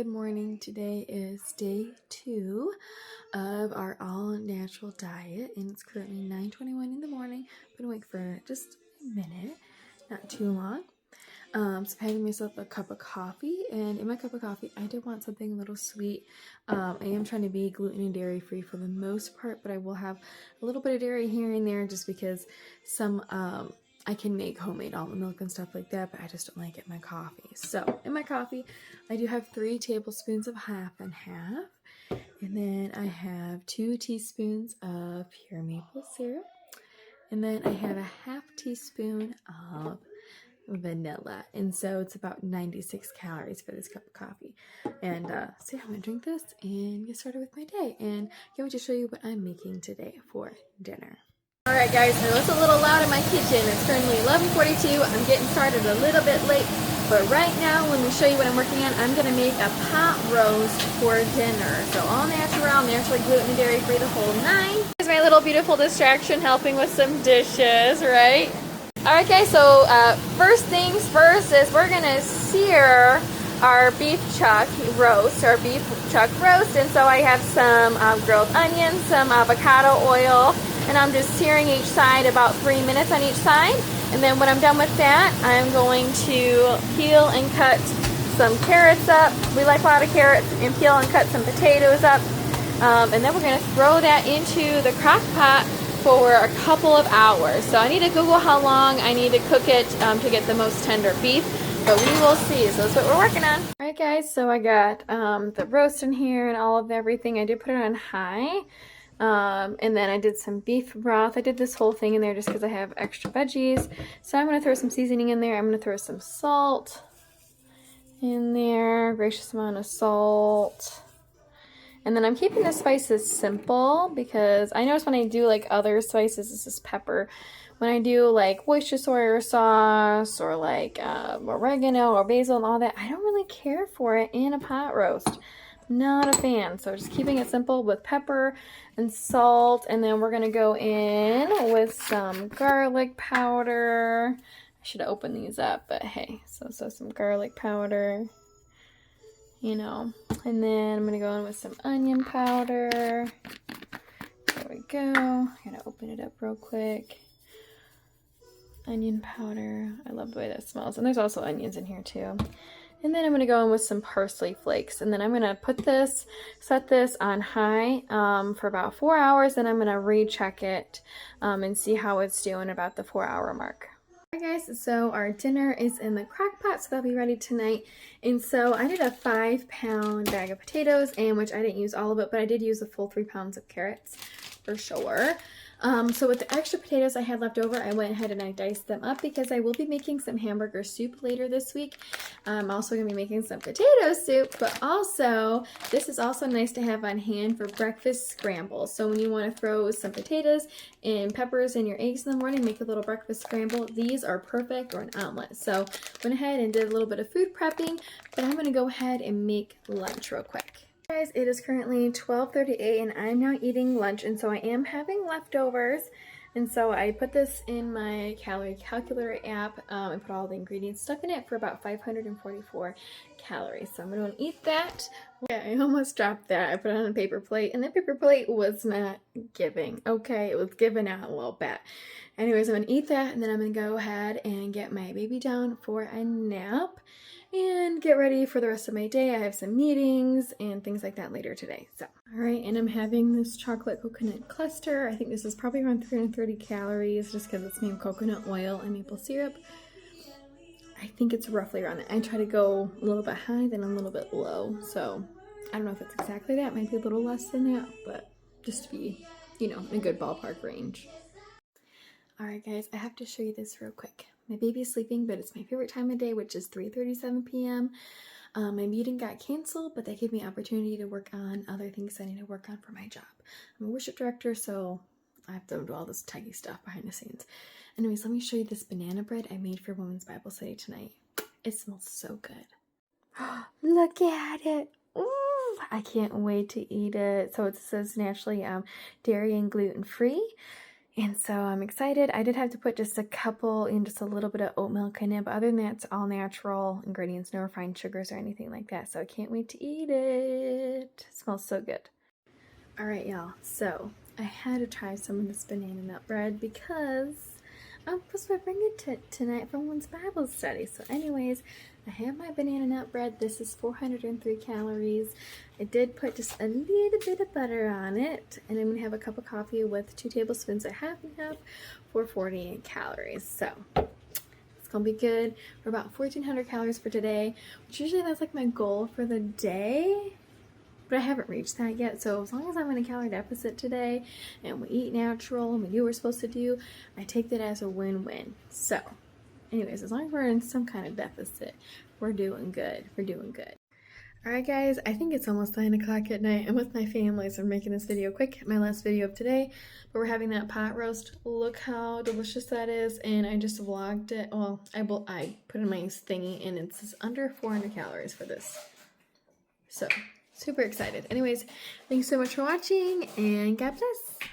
good morning. Today is day 2 of our all-natural diet, and it's currently 9:21 in the morning. I'm gonna wait for just a minute, not too long. So I'm having myself a cup of coffee, and in my cup of coffee, I did want something a little sweet. I am trying to be gluten and dairy free for the most part, but I will have a little bit of dairy here and there just because some I can make homemade almond milk and stuff like that, but I just don't like it in my coffee. So in my coffee, I do have 3 tablespoons of half and half, and then I have 2 teaspoons of pure maple syrup, and then I have a half teaspoon of vanilla, and so it's about 96 calories for this cup of coffee. And so yeah, I'm gonna drink this and get started with my day, and I can't wait to show you what I'm making today for dinner. Alright guys, I know it's a little loud in my kitchen. It's currently 11:42. I'm getting started a little bit late, but right now let me show you what I'm working on. I'm going to make a pot roast for dinner. So all natural, naturally gluten and dairy free, the whole 9. Here's my little beautiful distraction helping with some dishes, right? Alright guys, so first things first is we're going to sear our beef chuck roast, and so I have some grilled onions, some avocado oil, and I'm just searing each side about 3 minutes on each side. And then when I'm done with that, I'm going to peel and cut some carrots up. We like a lot of carrots, and peel and cut some potatoes up. And then we're going to throw that into the crock pot for a couple of hours. So I need to Google how long I need to cook it to get the most tender beef, but we will see. So that's what we're working on. Alright guys, so I got the roast in here and all of everything. I did put it on high. And then I did some beef broth. I did this whole thing in there just because I have extra veggies. So I'm going to throw some seasoning in there. I'm going to throw some salt in there, gracious amount of salt. And then I'm keeping the spices simple because I notice when I do like other spices, this is pepper. When I do like Worcestershire sauce or like oregano or basil and all that, I don't really care for it in a pot roast. Not a fan. So just keeping it simple with pepper and salt, and then we're gonna go in with some garlic powder. I should have opened these up, but hey, so some garlic powder, you know, and then I'm gonna go in with some onion powder. There we go. I gotta open it up real quick. Onion powder. I love the way that smells, and there's also onions in here too. And then I'm going to go in with some parsley flakes. And then I'm going to set this on high for about 4 hours. Then I'm going to recheck it and see how it's doing about the 4-hour mark. Alright guys, so our dinner is in the crock pot, so that'll be ready tonight. And so I did a 5-pound bag of potatoes, and which I didn't use all of it, but I did use a full 3 pounds of carrots for sure. So with the extra potatoes I had left over, I went ahead and I diced them up because I will be making some hamburger soup later this week. I'm also going to be making some potato soup, but also, this is also nice to have on hand for breakfast scramble. So when you want to throw some potatoes and peppers and your eggs in the morning, make a little breakfast scramble, these are perfect, or an omelet. So went ahead and did a little bit of food prepping, but I'm going to go ahead and make lunch real quick. Guys, it is currently 12:38 and I'm now eating lunch, and so I am having leftovers, and so I put this in my calorie calculator app and put all the ingredients stuff in it for about 544 calories. So I'm going to eat that. Yeah, I almost dropped that. I put it on a paper plate, and the paper plate was not giving. Okay, it was giving out a little bit. Anyways, I'm going to eat that, and then I'm going to go ahead and get my baby down for a nap and get ready for the rest of my day. I have some meetings and things like that later today. So, alright, and I'm having this chocolate coconut cluster. I think this is probably around 330 calories just because it's made of coconut oil and maple syrup. I think it's roughly around that. I try to go a little bit high, then a little bit low. So, I don't know if it's exactly that. It might be a little less than that, but just to be, you know, in a good ballpark range. Alright guys, I have to show you this real quick. My baby's sleeping, but it's my favorite time of day, which is 3:37 p.m. My meeting got canceled, but that gave me opportunity to work on other things I need to work on for my job. I'm a worship director, so I have to do all this techy stuff behind the scenes. Anyways, let me show you this banana bread I made for Women's Bible Study tonight. It smells so good. Look at it! Ooh, I can't wait to eat it. So it says naturally dairy and gluten free. And so I'm excited. I did have to put just a couple in, just a little bit of oat milk in it, but other than that, it's all natural ingredients, no refined sugars or anything like that. So I can't wait to eat it. It smells so good. All right, y'all. So I had to try some of this banana nut bread because I'm supposed to bring it tonight from one's Bible study. So anyways, I have my banana nut bread. This is 403 calories. I did put just a little bit of butter on it. And I'm going to have a cup of coffee with 2 tablespoons of half and half for 48 calories. So it's going to be good. We're about 1,400 calories for today, which usually that's like my goal for the day. But I haven't reached that yet, so as long as I'm in a calorie deficit today and we eat natural and we do what we're supposed to do, I take that as a win-win. So, anyways, as long as we're in some kind of deficit, we're doing good. We're doing good. Alright guys, I think it's almost 9 o'clock at night. I'm with my family, so I'm making this video quick, my last video of today. But we're having that pot roast. Look how delicious that is, and I just vlogged it. Well, I put in my thingy, and it's under 400 calories for this. So super excited. Anyways, thanks so much for watching, and God bless.